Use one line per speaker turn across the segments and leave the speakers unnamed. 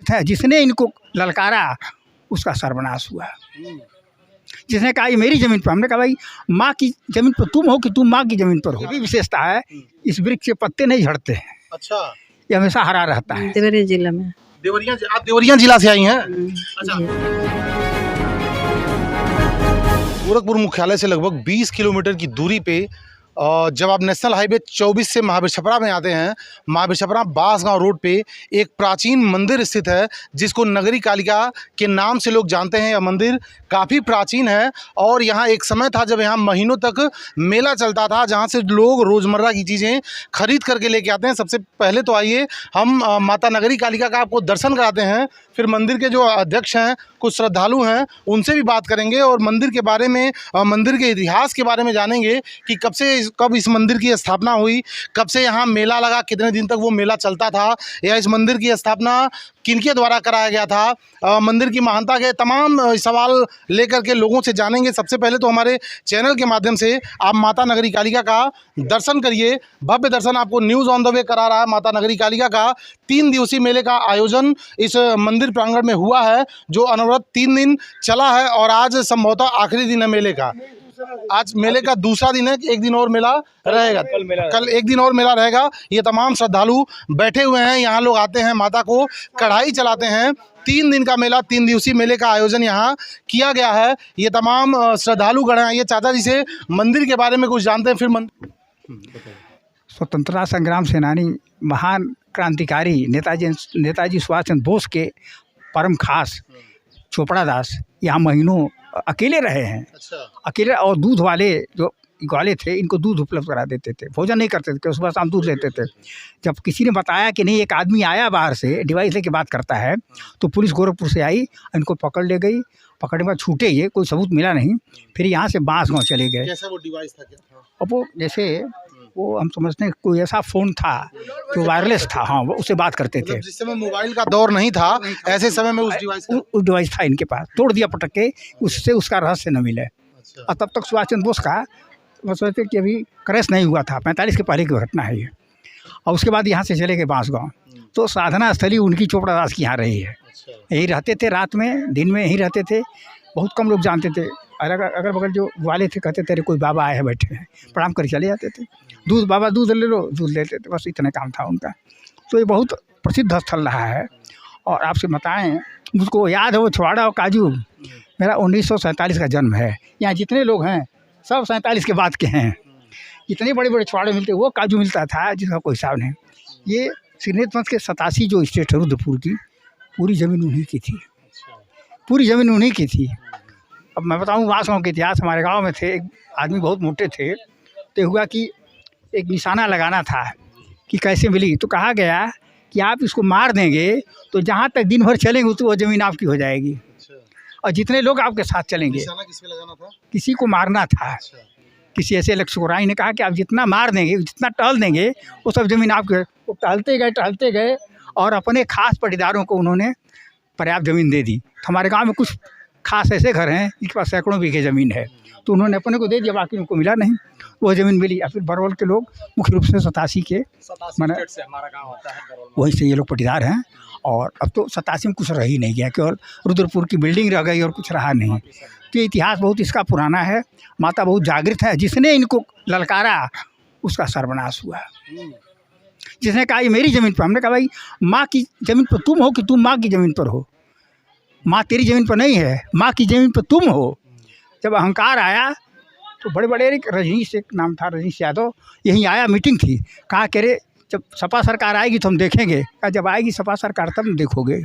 जागृत हैं, जिसने इनको ललकारा उसका सर्वनाश हुआ। जिसने कहा ये मेरी ज़मीन पर, हमने कहा भाई माँ की ज़मीन पर तुम हो कि तुम माँ की ज़मीन पर हो। ये भी विशेषता है, इस वृक्ष के पत्ते नहीं झड़ते हैं।
अच्छा,
ये हमेशा हरा रहता है।
देवरिया जिला में।
आप देवरिया जिला से आई हैं? अच्छा। गोरखपुर मुख्यालय से लगभग 20 किलोमीटर की दूरी पे जब आप नेशनल हाईवे 24 से महावीर छपरा में आते हैं, महावीर छपरा बांसगांव रोड पे एक प्राचीन मंदिर स्थित है जिसको नगरी कालिका के नाम से लोग जानते हैं। यह मंदिर काफ़ी प्राचीन है और यहाँ एक समय था जब यहाँ महीनों तक मेला चलता था, जहाँ से लोग रोज़मर्रा की चीज़ें खरीद करके लेके आते हैं। सबसे पहले तो आइए हम माता नगरी कालिका का आपको दर्शन कराते हैं, फिर मंदिर के जो अध्यक्ष हैं, कुछ श्रद्धालु हैं, उनसे भी बात करेंगे और मंदिर के बारे में, मंदिर के इतिहास के बारे में जानेंगे कि कब इस मंदिर की स्थापना हुई, कब से यहाँ मेला लगा, कितने दिन तक वो मेला चलता था, या इस मंदिर की स्थापना किनके द्वारा कराया गया था। मंदिर की महानता के तमाम सवाल लेकर के लोगों से जानेंगे। सबसे पहले तो हमारे चैनल के माध्यम से आप माता नगरी कालिका का दर्शन करिए। भव्य दर्शन आपको न्यूज़ ऑन द वे करा रहा है। माता नगरी कालिका का 3 दिवसीय मेले का आयोजन इस मंदिर प्रांगण में हुआ है, जो अनवरत 3 दिन चला है और आज संभवतः आखिरी दिन है मेले का। आज मेले का दूसरा दिन है, एक दिन और मेला रहेगा, कल एक दिन और मेला रहेगा। ये तमाम श्रद्धालु बैठे हुए हैं, यहाँ लोग आते हैं, माता को कढ़ाई चलाते हैं। 3 दिन का मेला, 3 दिवसीय मेले का आयोजन यहाँ किया गया है। ये तमाम श्रद्धालु गण हैं। ये चाचा जी से मंदिर के बारे में कुछ जानते हैं। फिर
स्वतंत्रता संग्राम सेनानी, महान क्रांतिकारी नेताजी सुभाष चंद्र बोस के परम खास चोपड़ा दास यहाँ महीनों अकेले रहे हैं।
अच्छा।
अकेले, और दूध वाले जो ग्वाले थे इनको दूध उपलब्ध करा देते थे, भोजन नहीं करते थे, सुबह शाम दूध लेते थे। जब किसी ने बताया कि नहीं एक आदमी आया बाहर से डिवाइस लेके बात करता है, तो पुलिस गोरखपुर से आई, इनको पकड़ ले गई। पकड़ने के बाद छूटे, ये कोई सबूत मिला नहीं। फिर यहाँ से बांसगांव चले गए।
कैसा वो डिवाइस था, क्या था?
अब वो जैसे वो हम समझते हैं कोई ऐसा फ़ोन था जो वायरलेस था, हाँ, वो उससे बात करते थे।
जिस समय मोबाइल का दौर नहीं था, ऐसे समय में उस
डिवाइस था इनके पास, तोड़ दिया पटक के, उससे उसका रहस्य न मिले।
अच्छा।
और तब तक सुभाष चंद्र बोस का वो सोचते कि अभी क्रैश नहीं हुआ था, 45 के पहले की घटना है ये। और उसके बाद यहाँ से चले गए बांसगांव, तो साधना स्थली उनकी चोपड़ा दास की यहाँ रही है। यही रहते थे, रात में दिन में यहीं रहते थे। बहुत कम लोग जानते थे। अगल बगल जो वाले थे कहते थे अरे कोई बाबा आए हैं, बैठे हैं, प्रणाम कर चले जाते थे। दूध, बाबा दूध ले लो, दूध लेते थे, बस इतना काम था उनका। तो ये बहुत प्रसिद्ध स्थल रहा है। और आपसे बताएं, मुझको याद है वो छुआड़ा और काजू, मेरा 1947 का जन्म है। यहाँ जितने लोग हैं सब 47 के बाद के हैं। इतने बड़े बड़े छुआड़े मिलते, वो काजू मिलता था जिसका कोई हिसाब नहीं। ये श्रीनेत वंश के 87 जो स्टेट है रुद्रपुर की, पूरी ज़मीन उन्हीं की थी, पूरी ज़मीन उन्हीं की थी। अब मैं बताऊँ बांसगांव के इतिहास। हमारे गांव में थे एक आदमी, बहुत मोटे थे, तो हुआ कि एक निशाना लगाना था कि कैसे मिली। तो कहा गया कि आप इसको मार देंगे तो जहाँ तक दिन भर चलेंगे तो वो ज़मीन आपकी हो जाएगी। और जितने लोग आपके साथ चलेंगे,
निशाना किस पे लगाना था?
किसी को मारना था। किसी ऐसे लक्ष्य ने कहा कि आप जितना मार देंगे, जितना टहल देंगे, वो सब ज़मीन आपके। वो टहलते गए और अपने खास पटीदारों को उन्होंने पर्याप्त ज़मीन दे दी। हमारे गाँव में कुछ खास ऐसे घर हैं जिनके पास सैकड़ों बीघे ज़मीन है, तो उन्होंने अपने को दे दिया, बाकी उनको मिला नहीं, वो ज़मीन मिली। और फिर बरवल के लोग मुख्य रूप से 87 के, मैंने
हमारा गांव आता है,
वहीं से ये लोग पटीदार हैं। और अब तो 87 में कुछ रह ही नहीं गया, केवल रुद्रपुर की बिल्डिंग रह गई और कुछ रहा नहीं। तो इतिहास बहुत इसका पुराना है। माता बहुत जागृत है, जिसने इनको ललकारा उसका सर्वनाश हुआ। जिसने कहा ये मेरी ज़मीन पर, हमने कहा भाई माँ की ज़मीन पर तुम हो कि तुम माँ की ज़मीन पर हो। माँ तेरी ज़मीन पर नहीं है, माँ की ज़मीन पर तुम हो। जब अहंकार आया तो बड़े बड़े, रजनीश एक नाम था, रजनीश यादव, यहीं आया, मीटिंग थी, कहा कह रहे जब सपा सरकार आएगी तो हम देखेंगे। कहा जब आएगी सपा सरकार तब देखोगे।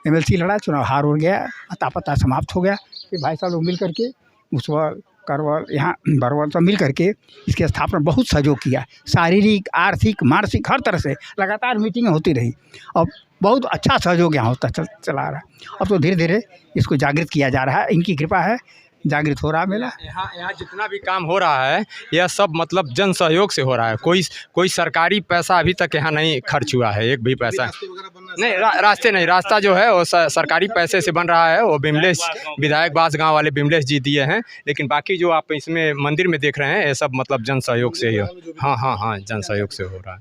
MLC लड़ा, चुनाव हार हो गया, अता समाप्त हो गया। फिर भाई साहब लोग मिल करके, मुसवर, करवल, यहाँ बरवल सब मिल करके इसकी स्थापना बहुत सहयोग किया। शारीरिक, आर्थिक, मानसिक, हर तरह से लगातार मीटिंगें होती रही और बहुत अच्छा सहयोग यहाँ होता चला रहा। अब तो धीरे धीरे इसको जागृत किया जा रहा है, इनकी कृपा है, जागृत हो रहा है मेला।
यहाँ जितना भी काम हो रहा है यह सब मतलब जन सहयोग से हो रहा है। कोई सरकारी पैसा अभी तक यहाँ नहीं खर्च हुआ है, एक भी पैसा नहीं। रास्ते नहीं, रास्ता जो है वो सरकारी पैसे से बन रहा है। वो बिमलेश विधायक बांसगांव वाले बिमलेश जी दिए हैं, लेकिन बाकी जो आप इसमें मंदिर में देख रहे हैं ये सब मतलब जन सहयोग से ही। हाँ, जन सहयोग से हो रहा है।